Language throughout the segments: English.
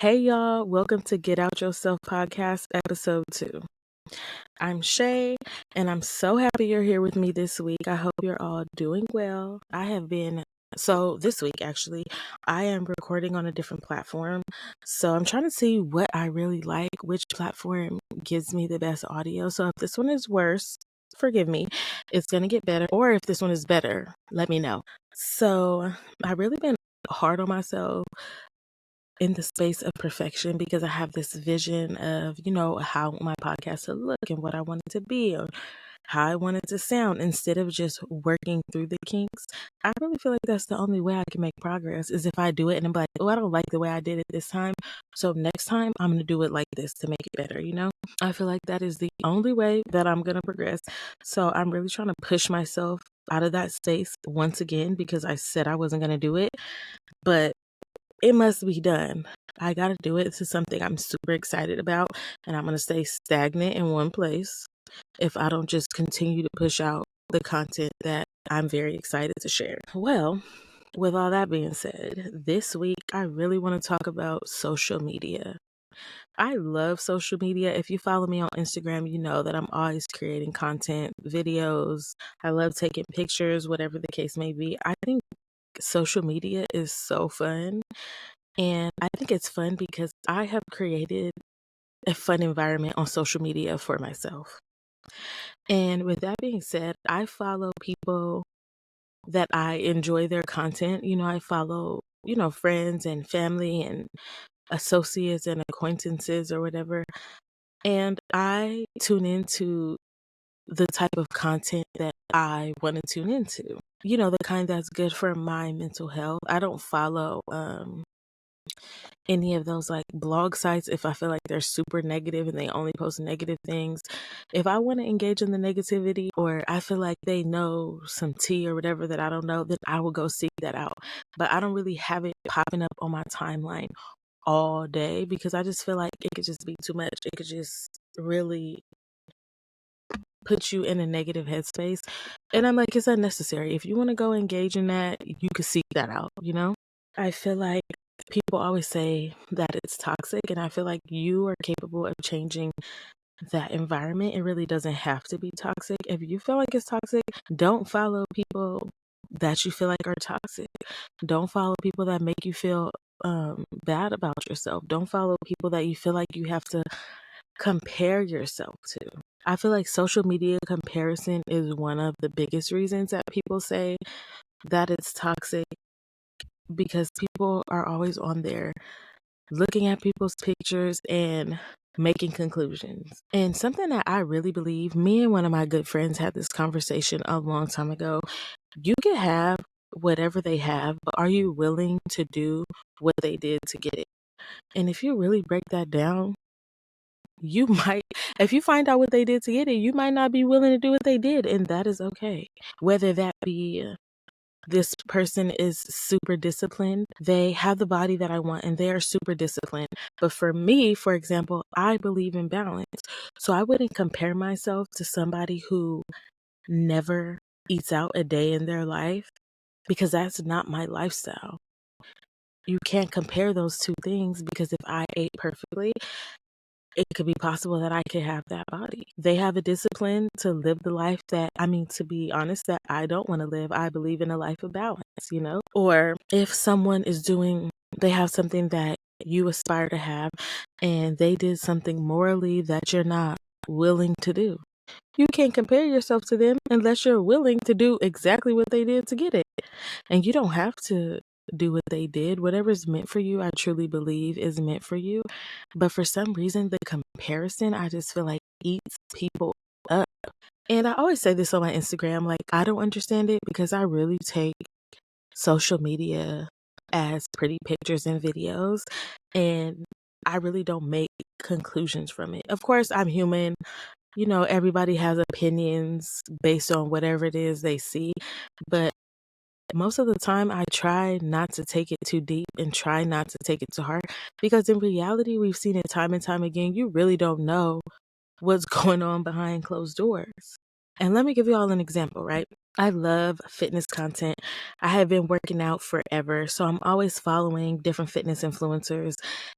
Hey y'all, welcome to Get Out Yourself podcast, episode 2. I'm Shay, and I'm so happy you're here with me this week. I hope you're all doing well. This week actually, I am recording on a different platform. So I'm trying to see what I really like, which platform gives me the best audio. So if this one is worse, forgive me, it's going to get better. Or if this one is better, let me know. So I've really been hard on myself in the space of perfection because I have this vision of, how I want my podcast to look and what I want it to be or how I want it to sound instead of just working through the kinks. I really feel like that's the only way I can make progress is if I do it and I'm like, oh, I don't like the way I did it this time. So next time I'm going to do it like this to make it better. I feel like that is the only way that I'm going to progress. So I'm really trying to push myself out of that space once again because I said I wasn't going to do it. But it must be done. I got to do it. This is something I'm super excited about, and I'm going to stay stagnant in one place if I don't just continue to push out the content that I'm very excited to share. Well, with all that being said, this week I really want to talk about social media. I love social media. If you follow me on Instagram, you know that I'm always creating content, videos. I love taking pictures, whatever the case may be. I think social media is so fun. And I think it's fun because I have created a fun environment on social media for myself. And with that being said, I follow people that I enjoy their content. I follow, friends and family and associates and acquaintances or whatever. And I tune into the type of content that I want to tune into. The kind that's good for my mental health. I don't follow any of those like blog sites if I feel like they're super negative and they only post negative things. If I want to engage in the negativity or I feel like they know some tea or whatever that I don't know, then I will go seek that out. But I don't really have it popping up on my timeline all day because I just feel like it could just be too much. It could just really put you in a negative headspace. And I'm like, it's unnecessary. If you want to go engage in that, you could seek that out. I feel like people always say that it's toxic, and I feel like you are capable of changing that environment. It really doesn't have to be toxic. If you feel like it's toxic, don't follow people that you feel like are toxic. Don't follow people that make you feel bad about yourself. Don't follow people that you feel like you have to compare yourself to. I feel like social media comparison is one of the biggest reasons that people say that it's toxic because people are always on there looking at people's pictures and making conclusions. And something that I really believe, me and one of my good friends had this conversation a long time ago. You can have whatever they have, but are you willing to do what they did to get it? And if you really break that down, you might, if you find out what they did to get it, you might not be willing to do what they did. And that is okay. Whether that be this person is super disciplined. They have the body that I want and they are super disciplined. But for me, for example, I believe in balance. So I wouldn't compare myself to somebody who never eats out a day in their life because that's not my lifestyle. You can't compare those two things because if I ate perfectly, it could be possible that I could have that body. They have a discipline to live the life to be honest, that I don't want to live. I believe in a life of balance. Or if someone they have something that you aspire to have and they did something morally that you're not willing to do. You can't compare yourself to them unless you're willing to do exactly what they did to get it. And you don't have to do what they did. Whatever's meant for you, I truly believe is meant for you. But for some reason, the comparison, I just feel like eats people up. And I always say this on my Instagram, like, I don't understand it because I really take social media as pretty pictures and videos. And I really don't make conclusions from it. Of course, I'm human. Everybody has opinions based on whatever it is they see. But most of the time, I try not to take it too deep and try not to take it to heart because in reality, we've seen it time and time again. You really don't know what's going on behind closed doors. And let me give you all an example, right? I love fitness content. I have been working out forever, so I'm always following different fitness influencers.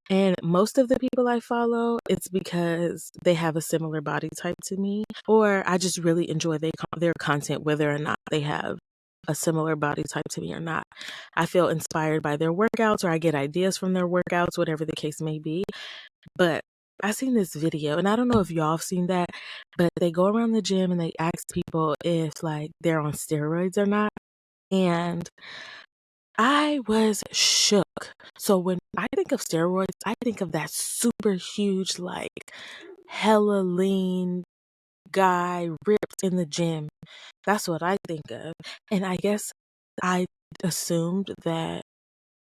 And most of the people I follow, it's because they have a similar body type to me, or I just really enjoy their content, whether or not they have a similar body type to me or not. I feel inspired by their workouts, or I get ideas from their workouts, whatever the case may be. But I seen this video, and I don't know if y'all have seen that, but they go around the gym and they ask people if like they're on steroids or not. And I was shook. So when I think of steroids, I think of that super huge, like hella lean guy ripped in the gym. That's what I think of. And I guess I assumed that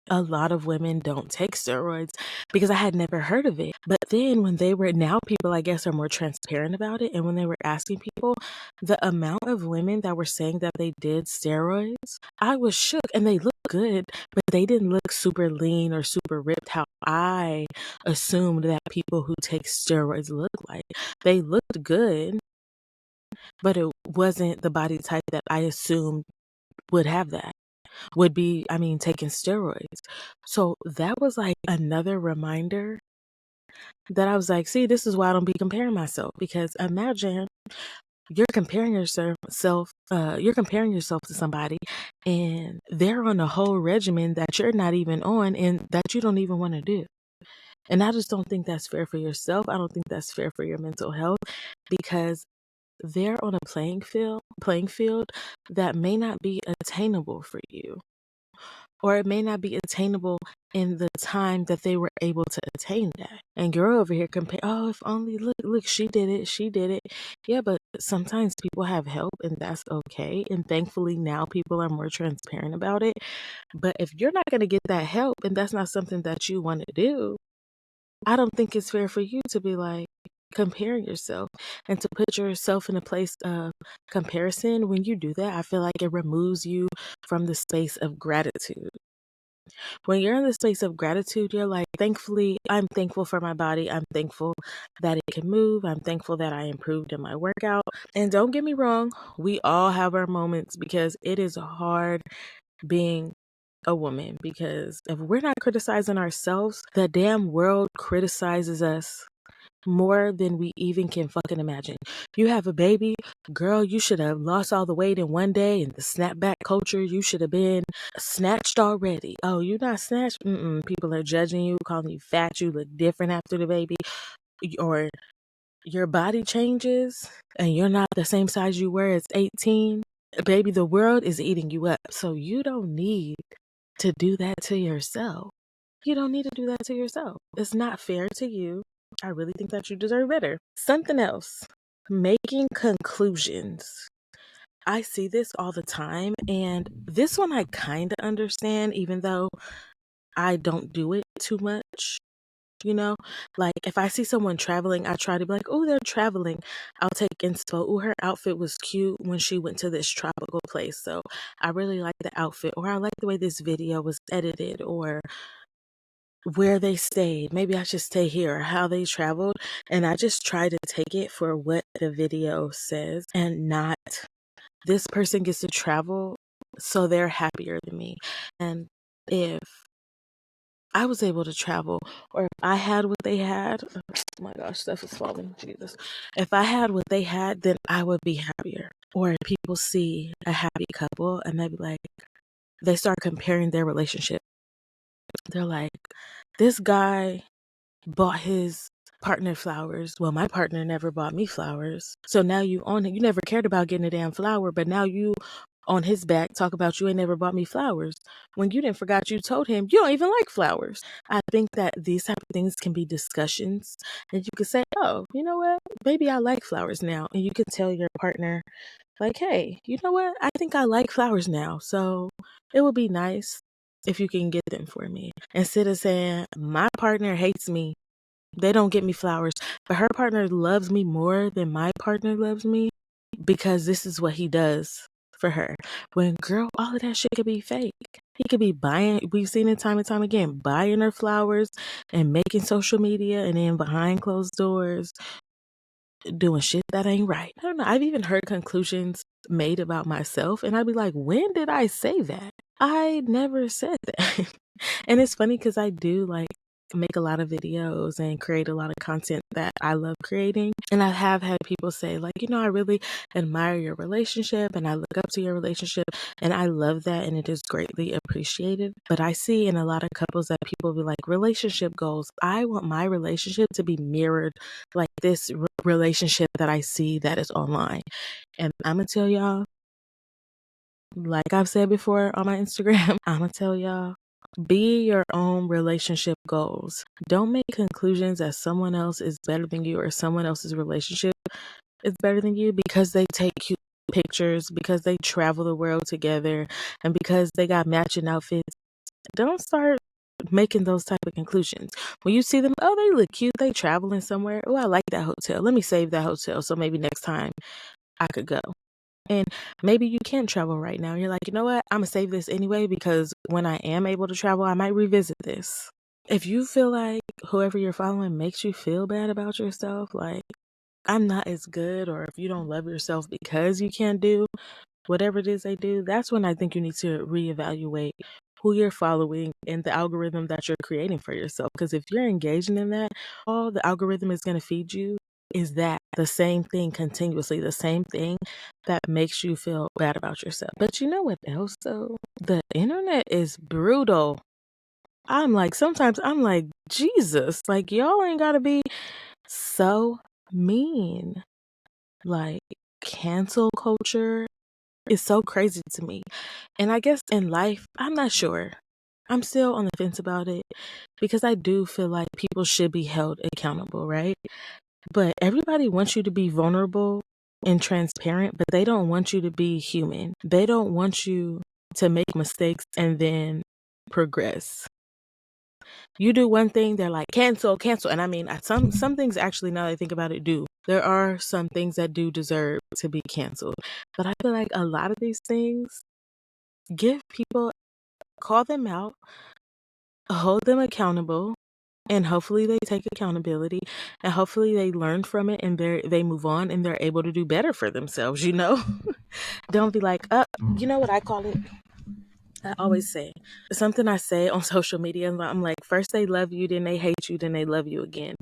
a lot of women don't take steroids because I had never heard of it. But then now people, I guess, are more transparent about it. And when they were asking people, the amount of women that were saying that they did steroids, I was shook. And they looked good, but they didn't look super lean or super ripped how I assumed that people who take steroids look like. They looked good, but it wasn't the body type that I assumed would have that. Taking steroids. So that was like another reminder that I was like, see, this is why I don't be comparing myself. Because imagine you're comparing yourself to somebody and they're on a whole regimen that you're not even on and that you don't even want to do. And I just don't think that's fair for yourself. I don't think that's fair for your mental health because they're on a playing field that may not be attainable for you. Or it may not be attainable in the time that they were able to attain that. And you're over here comparing, oh, if only, look, she did it. Yeah, but sometimes people have help and that's okay. And thankfully now people are more transparent about it. But if you're not going to get that help and that's not something that you want to do, I don't think it's fair for you to be like comparing yourself and to put yourself in a place of comparison. When you do that, I feel like it removes you from the space of gratitude. When you're in the space of gratitude, you're like, thankfully, I'm thankful for my body. I'm thankful that it can move. I'm thankful that I improved in my workout. And don't get me wrong, we all have our moments because it is hard being a woman, because if we're not criticizing ourselves, the damn world criticizes us more than we even can fucking imagine. You have a baby, girl, you should have lost all the weight in one day. In the snapback culture, you should have been snatched already. Oh, you're not snatched? People are judging you, calling you fat. You look different after the baby. Or your body changes and you're not the same size you were as 18. Baby, the world is eating you up. So you don't need to do that to yourself. You don't need to do that to yourself. It's not fair to you. I really think that you deserve better. Something else, making conclusions. I see this all the time, and this one I kind of understand, even though I don't do it too much. You know, like if I see someone traveling, I try to be like, oh, they're traveling. I'll take inspo. Oh, her outfit was cute when she went to this tropical place. So I really like the outfit, or I like the way this video was edited, or where they stayed. Maybe I should stay here, or how they traveled. And I just try to take it for what the video says and not this person gets to travel so they're happier than me. And if I was able to travel, or if I had what they had, oh my gosh, stuff is falling, Jesus. If I had what they had, then I would be happier. Or if people see a happy couple and they start comparing their relationship. They're like, this guy bought his partner flowers. Well, my partner never bought me flowers. So now you own it. You never cared about getting a damn flower, but now you on his back talk about you ain't never bought me flowers when you didn't forgot you told him you don't even like flowers. I think that these type of things can be discussions, and you could say, oh, you know what, maybe I like flowers now. And you could tell your partner like, hey, you know what, I think I like flowers now, so it would be nice if you can get them for me, instead of saying my partner hates me, they don't get me flowers, but her partner loves me more than my partner loves me because this is what he does for her. When, girl, all of that shit could be fake. He could be buying, we've seen it time and time again, buying her flowers and making social media, and then behind closed doors, doing shit that ain't right. I don't know. I've even heard conclusions made about myself, and I'd be like, when did I say that? I never said that. And it's funny because I do like make a lot of videos and create a lot of content that I love creating. And I have had people say, like, I really admire your relationship and I look up to your relationship. And I love that. And it is greatly appreciated. But I see in a lot of couples that people be like, relationship goals. I want my relationship to be mirrored like this relationship that I see that is online. And I'm going to tell y'all, like I've said before on my Instagram, I'm going to tell y'all, be your own relationship goals. Don't make conclusions that someone else is better than you or someone else's relationship is better than you because they take cute pictures, because they travel the world together, and because they got matching outfits. Don't start making those type of conclusions. When you see them, oh, they look cute, they traveling somewhere. Oh, I like that hotel. Let me save that hotel so maybe next time I could go. And maybe you can't travel right now. You're like, you know what? I'm going to save this anyway because when I am able to travel, I might revisit this. If you feel like whoever you're following makes you feel bad about yourself, like I'm not as good, or if you don't love yourself because you can't do whatever it is they do, that's when I think you need to reevaluate who you're following and the algorithm that you're creating for yourself. Because if you're engaging in that, all the algorithm is going to feed you is that the same thing continuously, the same thing that makes you feel bad about yourself. But you know what else though? The internet is brutal. Sometimes I'm like, Jesus, like y'all ain't gotta be so mean. Like cancel culture is so crazy to me. And I guess in life, I'm not sure. I'm still on the fence about it because I do feel like people should be held accountable, right? But everybody wants you to be vulnerable and transparent, but they don't want you to be human. They don't want you to make mistakes and then progress. You do one thing, they're like, cancel. And I mean, some things actually, now that I think about it, do. There are some things that do deserve to be canceled. But I feel like a lot of these things, give people, call them out, hold them accountable, and hopefully they take accountability, and hopefully they learn from it, and they move on, and they're able to do better for themselves, Don't be like, you know what I call it? I always say something I say on social media. I'm like, first they love you, then they hate you, then they love you again.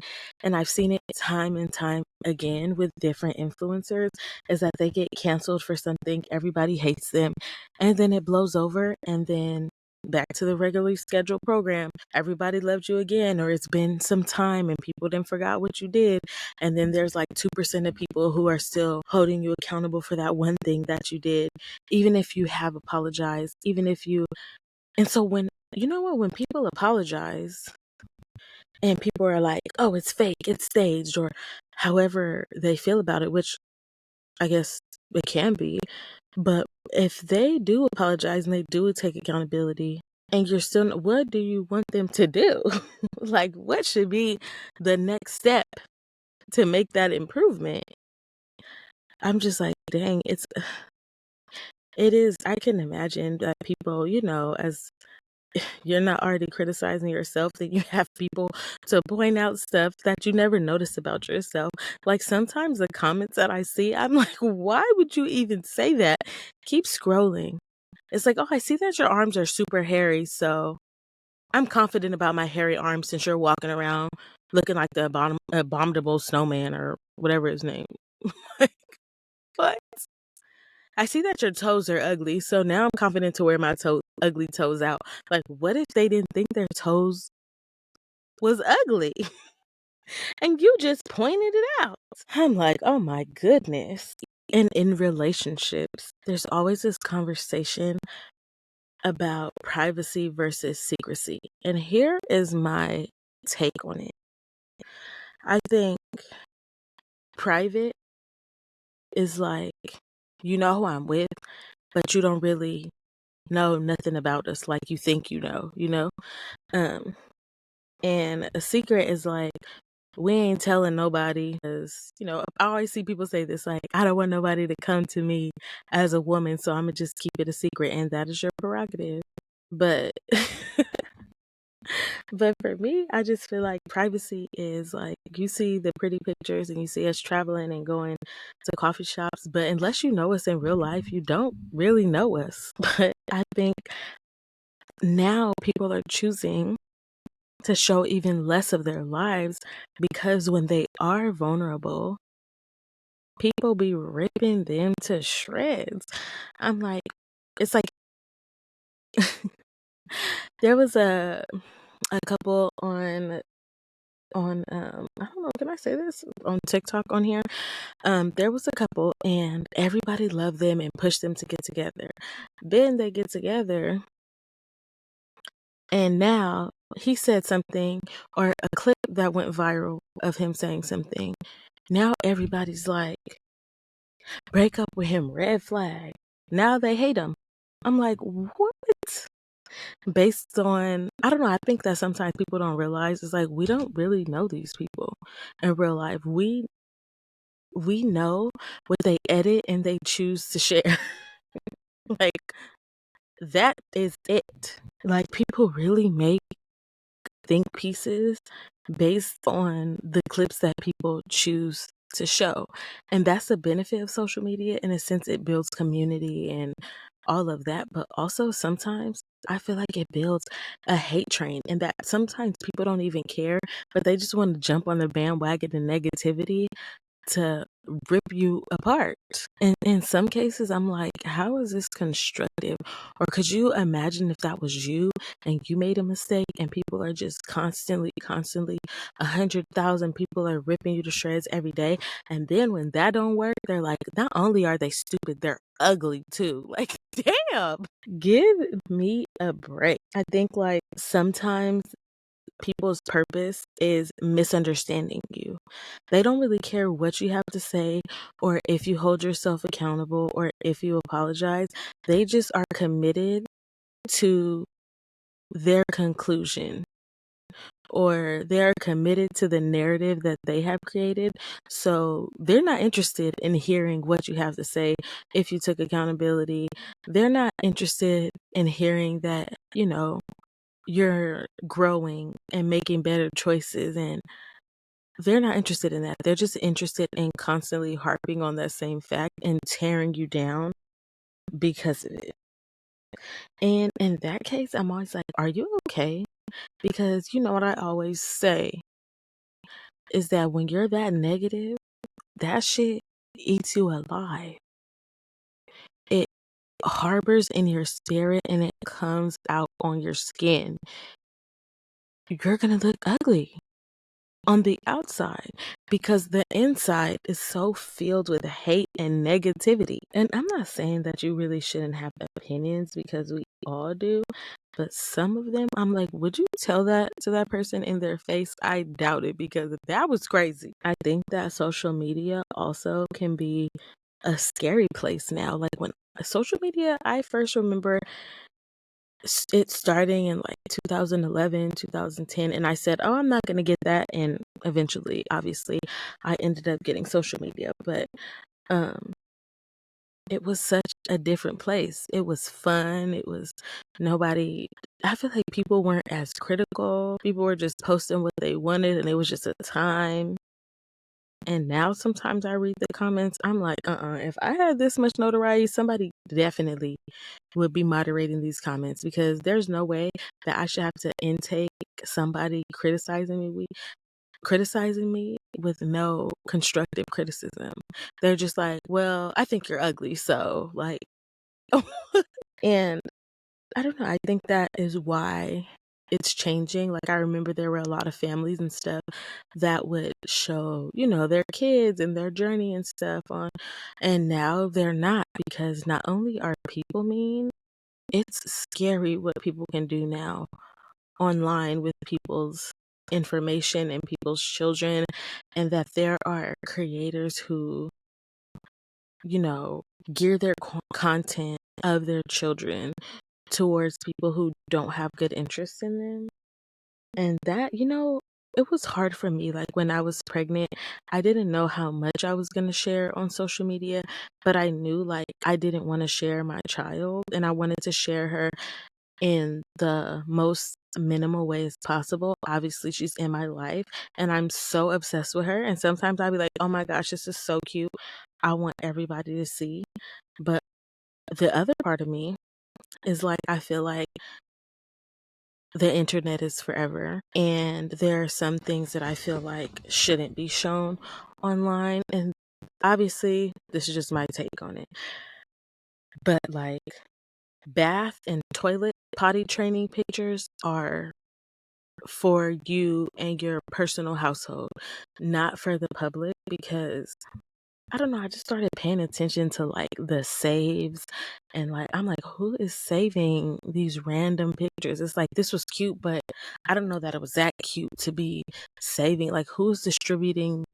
And I've seen it time and time again with different influencers, is that they get canceled for something, everybody hates them, and then it blows over, and then back to the regularly scheduled program. Everybody loved you again, or it's been some time and people then forgot what you did. And then there's like 2% of people who are still holding you accountable for that one thing that you did, even if you have apologized, even if you. And so when people apologize and people are like, oh, it's fake, it's staged, or however they feel about it, which I guess it can be, but if they do apologize and they do take accountability, and you're still, what do you want them to do? Like, what should be the next step to make that improvement? I'm just like, dang, it is. I can imagine that people, as you're not already criticizing yourself, then you have people to point out stuff that you never noticed about yourself. Like sometimes the comments that I see, I'm like, why would you even say that? Keep scrolling. It's like, oh, I see that your arms are super hairy, so I'm confident about my hairy arms since you're walking around looking like the abominable snowman or whatever his name. Like, what? I see that your toes are ugly, so now I'm confident to wear my ugly toes out. Like, what if they didn't think their toes was ugly? And you just pointed it out. I'm like, oh my goodness. And in relationships, there's always this conversation about privacy versus secrecy. And here is my take on it. I think private is like, you know who I'm with, but you don't really know nothing about us like you think you know? And a secret is like, we ain't telling nobody, because, I always see people say this, like, I don't want nobody to come to me as a woman, so I'm gonna just keep it a secret, and that is your prerogative. But But for me, I just feel like privacy is like you see the pretty pictures and you see us traveling and going to coffee shops, but unless you know us in real life, you don't really know us. But I think now people are choosing to show even less of their lives because when they are vulnerable, people be ripping them to shreds. I'm like, it's like there was a couple on I don't know, can I say this on TikTok on here? There was a couple and everybody loved them and pushed them to get together. Then they get together and now he said something or a clip that went viral of him saying something. Now everybody's like, break up with him, red flag. Now they hate him. I'm like, what? Based on, I don't know, I think that sometimes people don't realize it's like we don't really know these people in real life. We know what they edit and they choose to share. Like that is it. Like people really make think pieces based on the clips that people choose to show. And that's the benefit of social media. In a sense, it builds community and all of that. But also sometimes I feel like it builds a hate train and that sometimes people don't even care, but they just want to jump on the bandwagon and negativity to rip you apart. And in some cases, I'm like, how is this constructive? Or could you imagine if that was you and you made a mistake and people are just constantly, 100,000 people are ripping you to shreds every day. And then when that don't work, they're like, not only are they stupid, they're ugly too. Like, damn, give me a break. I think like sometimes people's purpose is misunderstanding you. They don't really care what you have to say or if you hold yourself accountable or if you apologize. They just are committed to their conclusion or they're committed to the narrative that they have created. So they're not interested in hearing what you have to say if you took accountability. They're not interested in hearing that, you're growing and making better choices and they're not interested in that. They're just interested in constantly harping on that same fact and tearing you down because of it. And in that case, I'm always like, are you okay? Because you know what I always say is that when you're that negative, that shit eats you alive. It harbors in your spirit and it comes out on your skin. You're going to look ugly on the outside because the inside is so filled with hate and negativity. And I'm not saying that you really shouldn't have opinions because we all do, but some of them, I'm like, would you tell that to that person in their face? I doubt it because that was crazy. I think that social media also can be a scary place now. Like when social media, I first remember it starting in like 2011, 2010, and I said, oh, I'm not going to get that. And eventually, obviously, I ended up getting social media, but um, it was such a different place. It was fun. It was nobody, I feel like people weren't as critical. People were just posting what they wanted, and it was just a time. And now sometimes I read the comments, I'm like, if I had this much notoriety, somebody definitely would be moderating these comments because there's no way that I should have to intake somebody criticizing me with no constructive criticism. They're just like, well, I think you're ugly, so like and I don't know. I think that is why it's changing. Like I remember there were a lot of families and stuff that would show, their kids and their journey and stuff on, and now they're not because not only are people mean, it's scary what people can do now online with people's information and people's children, and that there are creators who, you know, gear their content of their children towards people who don't have good interests in them. And that, it was hard for me. Like when I was pregnant, I didn't know how much I was going to share on social media, but I knew like I didn't want to share my child and I wanted to share her in the most minimal ways possible. Obviously, she's in my life and I'm so obsessed with her. And sometimes I'll be like, oh my gosh, this is so cute. I want everybody to see. But the other part of me is like, I feel like the internet is forever. And there are some things that I feel like shouldn't be shown online. And obviously, this is just my take on it. But like, bath and toilet potty training pictures are for you and your personal household, not for the public, because I don't know, I just started paying attention to like the saves and like I'm like, who is saving these random pictures? It's like this was cute, but I don't know that it was that cute to be saving. Like who's distributing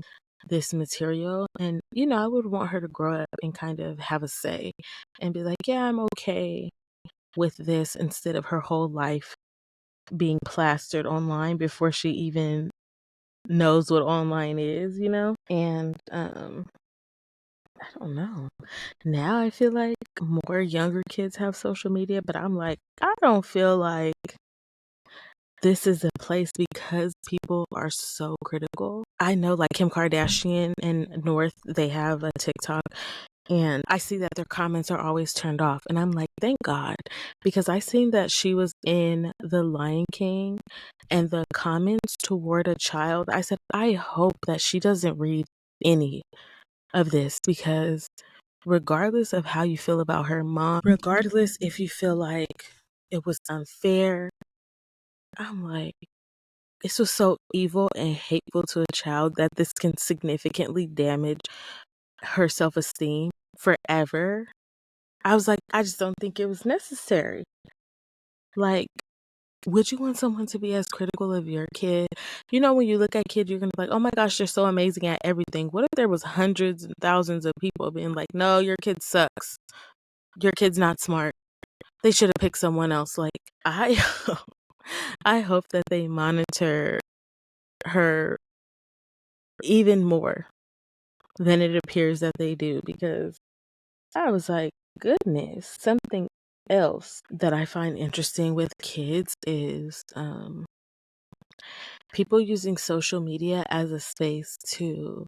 this material? And I would want her to grow up and kind of have a say and be like, yeah, I'm okay with this instead of her whole life being plastered online before she even knows what online is. And I don't know. Now I feel like more younger kids have social media, but I'm like, I don't feel like this is a place because people are so critical. I know like Kim Kardashian and North, they have a TikTok and I see that their comments are always turned off. And I'm like, thank God. Because I seen that she was in The Lion King and the comments toward a child, I said, I hope that she doesn't read any of this because regardless of how you feel about her mom, regardless if you feel like it was unfair, I'm like, this was so evil and hateful to a child that this can significantly damage her self esteem forever. I was like, I just don't think it was necessary. Like, would you want someone to be as critical of your kid? When you look at kids, you're going to be like, oh my gosh, they're so amazing at everything. What if there was hundreds and thousands of people being like, no, your kid sucks. Your kid's not smart. They should have picked someone else. Like, I hope that they monitor her even more than it appears that they do because I was like, goodness, something else that I find interesting with kids is people using social media as a space to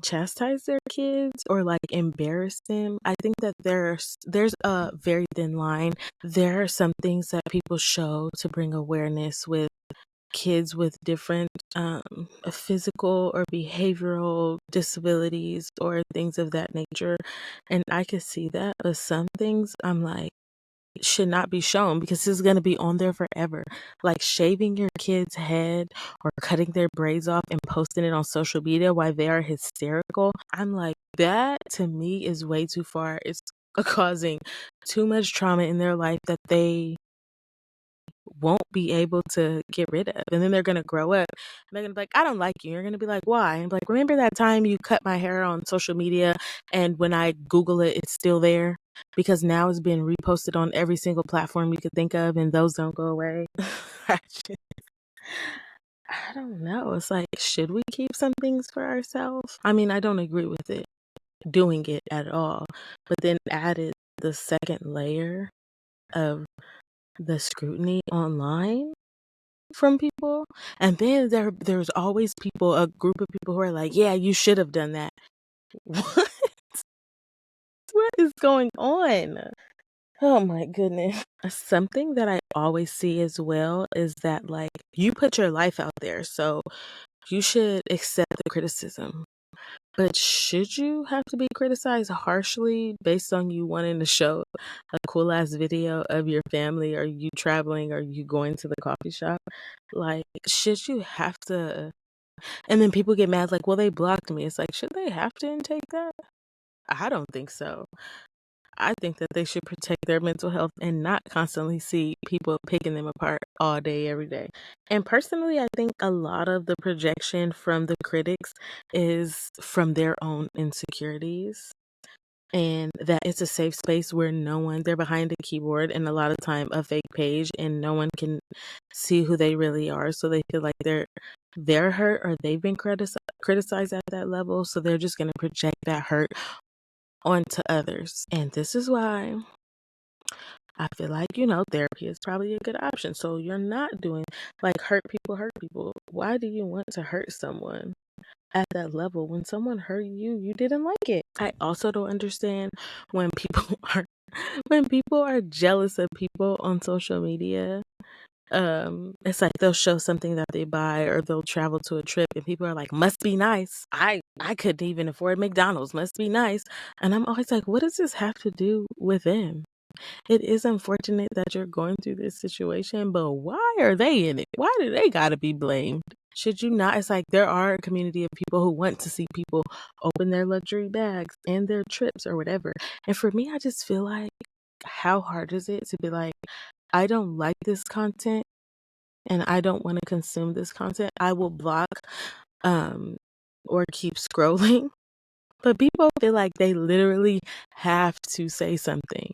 chastise their kids or like embarrass them. I think that there's a very thin line. There are some things that people show to bring awareness with kids with different physical or behavioral disabilities or things of that nature. And I could see that, but some things I'm like, should not be shown because this is going to be on there forever. Like shaving your kid's head or cutting their braids off and posting it on social media while they are hysterical. I'm like, that to me is way too far. It's causing too much trauma in their life that they won't be able to get rid of. And then they're going to grow up and they're going to be like, I don't like you. You're going to be like, why? And be like, remember that time you cut my hair on social media and when I Google it, it's still there? Because now it's being reposted on every single platform you could think of and those don't go away. I don't know. It's like, should we keep some things for ourselves? I mean, I don't agree with it, doing it at all. But then added the second layer of the scrutiny online from people. And then there's always people, a group of people who are like, yeah, you should have done that. What? What is going on? Oh my goodness. Something that I always see as well is that like you put your life out there, so you should accept the criticism. But should you have to be criticized harshly based on you wanting to show a cool ass video of your family or you traveling or you going to the coffee shop? Like, should you have to? And then people get mad, like, well, they blocked me. It's like, should they have to intake that? I don't think so. I think that they should protect their mental health and not constantly see people picking them apart all day, every day. And personally, I think a lot of the projection from the critics is from their own insecurities. And that it's a safe space where they're behind a keyboard and a lot of time a fake page and no one can see who they really are. So they feel like they're hurt or they've been criticized at that level. So they're just going to project that hurt onto others. And this is why I feel like, therapy is probably a good option. So you're not doing like hurt people. Why do you want to hurt someone at that level? When someone hurt you, you didn't like it. I also don't understand when people are jealous of people on social media. It's like they'll show something that they buy, or they'll travel to a trip and people are like, must be nice. I couldn't even afford McDonald's, must be nice. And I'm always like, what does this have to do with them? It is unfortunate that you're going through this situation, but why are they in it? Why do they gotta be blamed? Should you not? It's like there are a community of people who want to see people open their luxury bags and their trips or whatever. And for me, I just feel like, how hard is it to be like, I don't like this content and I don't want to consume this content. I will block um or keep scrolling. But people feel like they literally have to say something.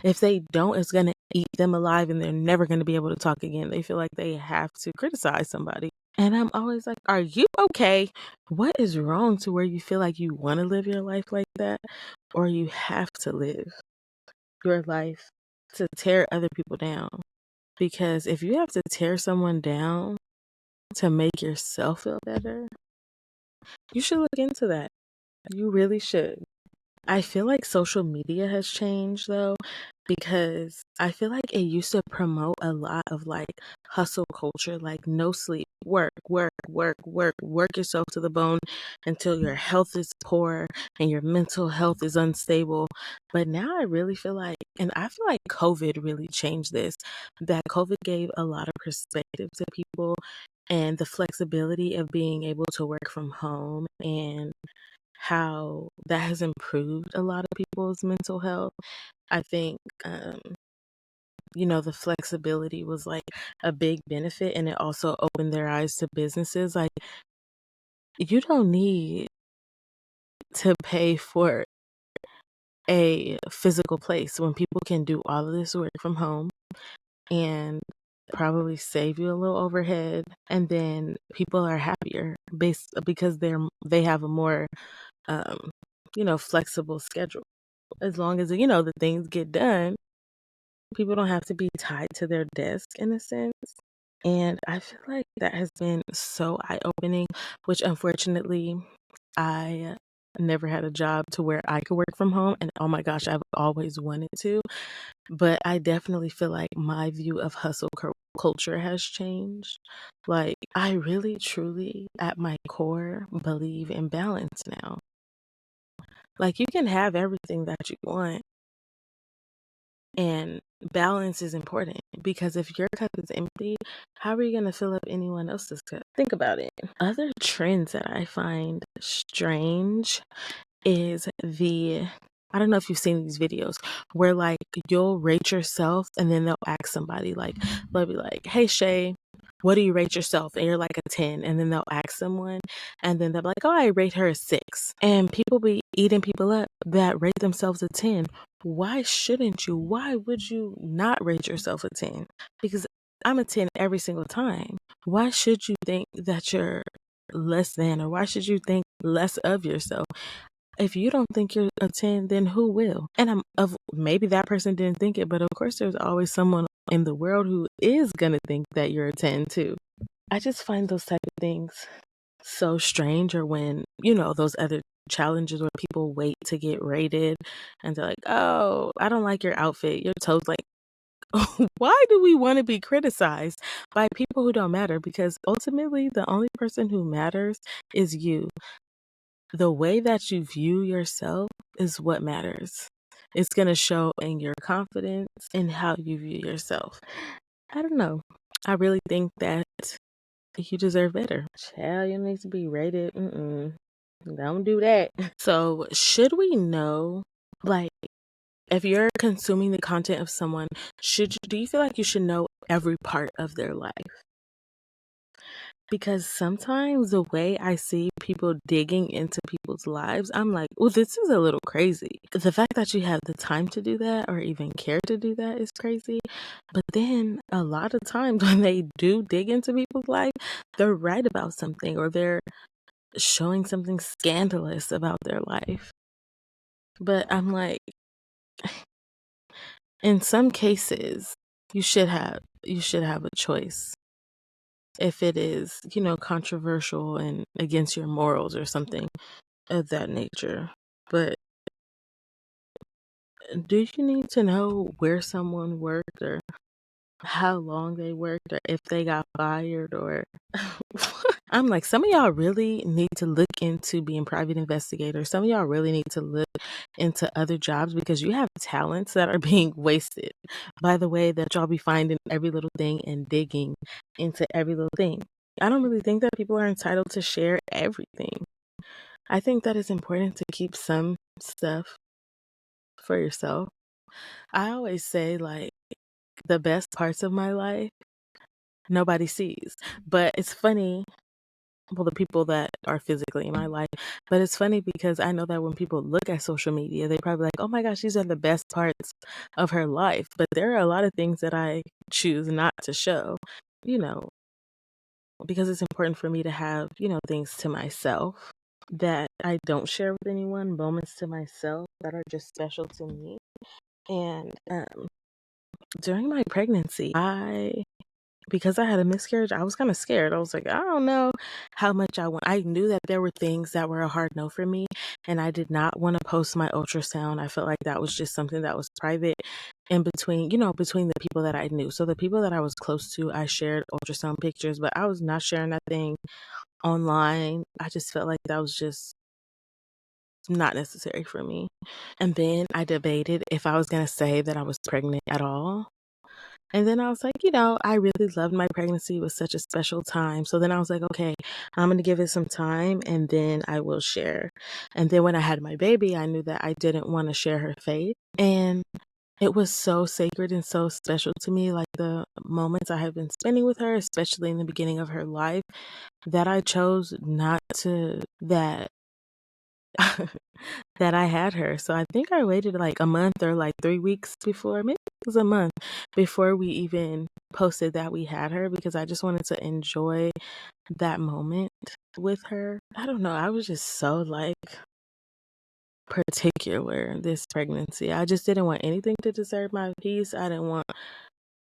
If they don't, it's going to eat them alive and they're never going to be able to talk again. They feel like they have to criticize somebody. And I'm always like, are you okay? What is wrong to where you feel like you want to live your life like that? Or you have to live your life to tear other people down? Because if you have to tear someone down to make yourself feel better, you should look into that. You really should. I feel like social media has changed though, because I feel like it used to promote a lot of like hustle culture, like no sleep, work yourself to the bone until your health is poor and your mental health is unstable. But now I really feel like, and I feel like COVID really changed this, that COVID gave a lot of perspective to people and the flexibility of being able to work from home, and how that has improved a lot of people's mental health. I think, the flexibility was like a big benefit, and it also opened their eyes to businesses. Like, you don't need to pay for a physical place when people can do all of this work from home and probably save you a little overhead, and then people are happier because they have a more flexible schedule. As long as the things get done, people don't have to be tied to their desk in a sense. And I feel like that has been so eye-opening, which unfortunately I never had a job to where I could work from home, and oh my gosh, I've always wanted to. But I definitely feel like my view of hustle culture has changed. Like, I really truly at my core believe in balance now. Like, you can have everything that you want, and balance is important, because if your cup is empty, how are you going to fill up anyone else's cup? Think about it. Other trends that I find strange is I don't know if you've seen these videos where like you'll rate yourself and then they'll ask somebody, like they'll be like, hey Shay, what do you rate yourself? And you're like a 10, and then they'll ask someone and then they'll be like, oh, I rate her a 6. And people be eating people up that rate themselves a 10. Why shouldn't you? Why would you not rate yourself a 10? Because I'm a 10 every single time. Why should you think that you're less than, or why should you think less of yourself? If you don't think you're a 10, then who will? And maybe that person didn't think it, but of course there's always someone in the world who is gonna think that you're a 10 too. I just find those type of things so strange. Or when, those other challenges where people wait to get rated and they're like, oh, I don't like your outfit, your toes, like, why do we want to be criticized by people who don't matter? Because ultimately the only person who matters is you. The way that you view yourself is what matters. It's going to show in your confidence and how you view yourself. I don't know. I really think that you deserve better. Child, you need to be rated. Don't do that. So, should we know, like, if you're consuming the content of someone, do you feel like you should know every part of their life? Because sometimes the way I see people digging into people's lives, I'm like, well, this is a little crazy. The fact that you have the time to do that or even care to do that is crazy. But then a lot of times when they do dig into people's life, they're right about something, or they're showing something scandalous about their life. But I'm like, in some cases, you should have a choice if it is, controversial and against your morals or something of that nature. But do you need to know where someone worked or how long they worked or if they got fired or I'm like, some of y'all really need to look into being private investigators. Some of y'all really need to look into other jobs because you have talents that are being wasted by the way that y'all be finding every little thing and digging into every little thing. I don't really think that people are entitled to share everything. I think that it's important to keep some stuff for yourself. I always say, like, the best parts of my life, nobody sees. But it's funny, well, the people that are physically in my life, but it's funny because I know that when people look at social media, they probably like, oh my gosh, these are the best parts of her life. But there are a lot of things that I choose not to show, you know, because it's important for me to have, things to myself that I don't share with anyone, moments to myself that are just special to me. And during my pregnancy, because I had a miscarriage, I was kind of scared. I was like, I don't know how much I want. I knew that there were things that were a hard no for me, and I did not want to post my ultrasound. I felt like that was just something that was private in between, between the people that I knew. So the people that I was close to, I shared ultrasound pictures, but I was not sharing that thing online. I just felt like that was just not necessary for me. And then I debated if I was going to say that I was pregnant at all. And then I was like, I really loved my pregnancy. It was such a special time. So then I was like, okay, I'm going to give it some time and then I will share. And then when I had my baby, I knew that I didn't want to share her faith. And it was so sacred and so special to me, like the moments I have been spending with her, especially in the beginning of her life, that I chose not to, that that I had her. So I think I waited like a month or like 3 weeks before, maybe it was a month before we even posted that we had her because I just wanted to enjoy that moment with her. I don't know. I was just so like particular this pregnancy. I just didn't want anything to disturb my peace. I didn't want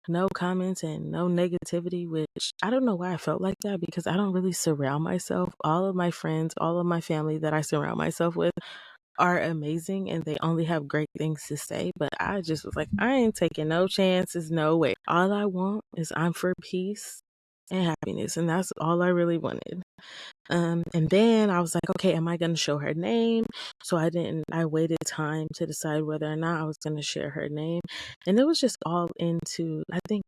no comments and no negativity, which I don't know why I felt like that because I don't really surround myself. All of my friends, all of my family that I surround myself with are amazing and they only have great things to say. But I just was like, I ain't taking no chances, no way. All I want is I'm for peace and happiness. And that's all I really wanted. And then I was like, okay, am I going to show her name? So I waited time to decide whether or not I was going to share her name. And it was just all into, I think,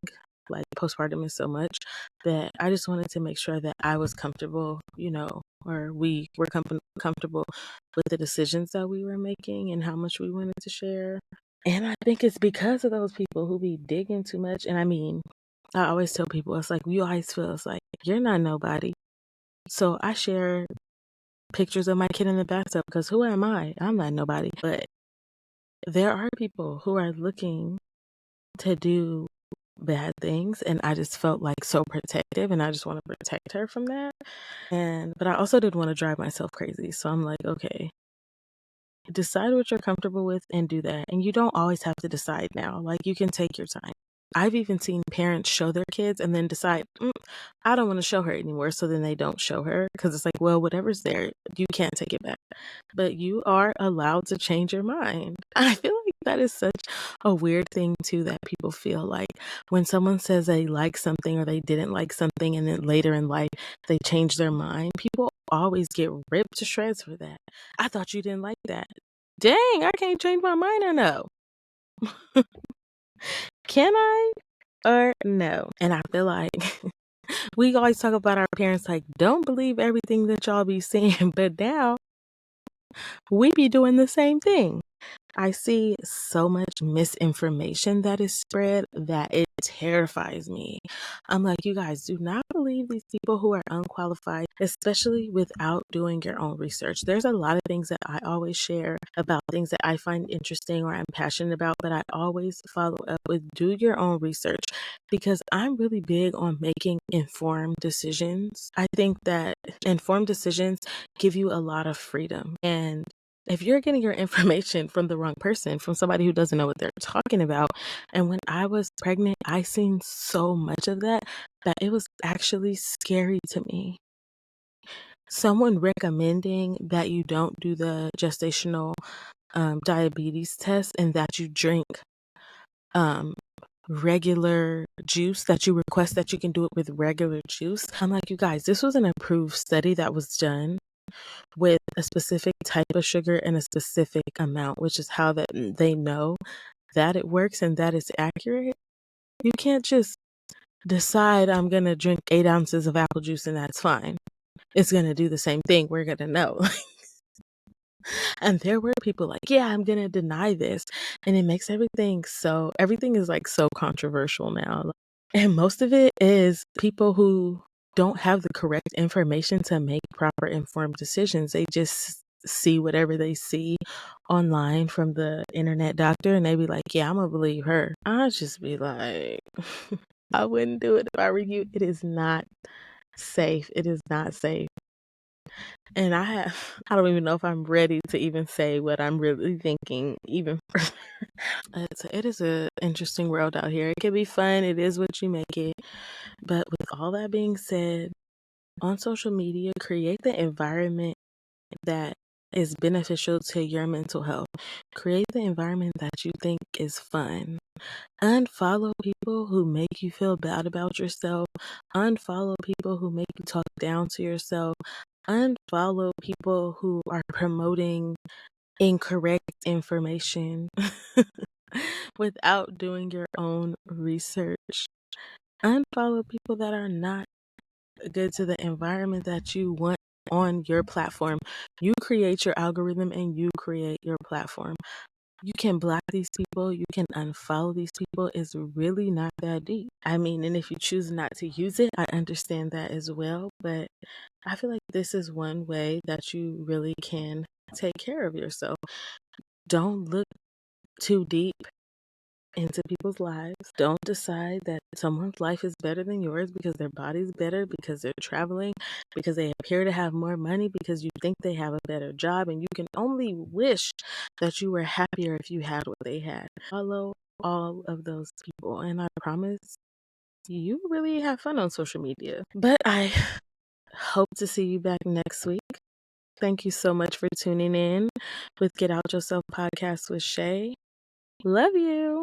like postpartum is so much that I just wanted to make sure that I was comfortable, or we were comfortable with the decisions that we were making and how much we wanted to share. And I think it's because of those people who be digging too much. And I mean, I always tell people, it's like, you always feel it's like, you're not nobody. So I share pictures of my kid in the bathtub because who am I? I'm not nobody. But there are people who are looking to do bad things, and I just felt like so protective, and I just want to protect her from that. But I also didn't want to drive myself crazy. So I'm like, okay, decide what you're comfortable with and do that. And you don't always have to decide now. Like, you can take your time. I've even seen parents show their kids and then decide, I don't want to show her anymore. So then they don't show her because it's like, well, whatever's there, you can't take it back. But you are allowed to change your mind. I feel like that is such a weird thing, too, that people feel like when someone says they like something or they didn't like something and then later in life they change their mind, people always get ripped to shreds for that. I thought you didn't like that. Dang, I can't change my mind or no. Can I or no? And I feel like we always talk about our parents like, don't believe everything that y'all be saying, but now we be doing the same thing. I see so much misinformation that is spread that it terrifies me. I'm like, you guys do not believe these people who are unqualified, especially without doing your own research. There's a lot of things that I always share about things that I find interesting or I'm passionate about, but I always follow up with do your own research because I'm really big on making informed decisions. I think that informed decisions give you a lot of freedom. And if you're getting your information from the wrong person, from somebody who doesn't know what they're talking about. And when I was pregnant, I seen so much of that it was actually scary to me. Someone recommending that you don't do the gestational diabetes test and that you drink regular juice, that you request that you can do it with regular juice. I'm like, you guys, this was an approved study that was done with a specific type of sugar and a specific amount, which is how that they know that it works and that it's accurate. You can't just decide I'm going to drink 8 ounces of apple juice and that's fine. It's going to do the same thing. We're going to know. And there were people like, yeah, I'm going to deny this. And it makes everything is like so controversial now. And most of it is people who don't have the correct information to make proper informed decisions. They just see whatever they see online from the internet doctor and they be like, yeah, I'm going to believe her. I'll just be like, I wouldn't do it if I were you. It is not safe. It is not safe. And I don't even know if I'm ready to even say what I'm really thinking even further. It is an interesting world out here. It can be fun. It is what you make it. But with all that being said, on social media, create the environment that is beneficial to your mental health. Create the environment that you think is fun. Unfollow people who make you feel bad about yourself. Unfollow people who make you talk down to yourself. Unfollow people who are promoting incorrect information without doing your own research. Unfollow people that are not good to the environment that you want on your platform. You create your algorithm and you create your platform. You can block these people, you can unfollow these people. It's really not that deep. I mean, and if you choose not to use it, I understand that as well. But I feel like this is one way that you really can take care of yourself. Don't look too deep into people's lives. Don't decide that someone's life is better than yours because their body's better, because they're traveling, because they appear to have more money, because you think they have a better job, and you can only wish that you were happier if you had what they had. Follow all of those people, and I promise you really have fun on social media. But I hope to see you back next week. Thank you so much for tuning in with Get Out Yourself podcast with Shay. Love you.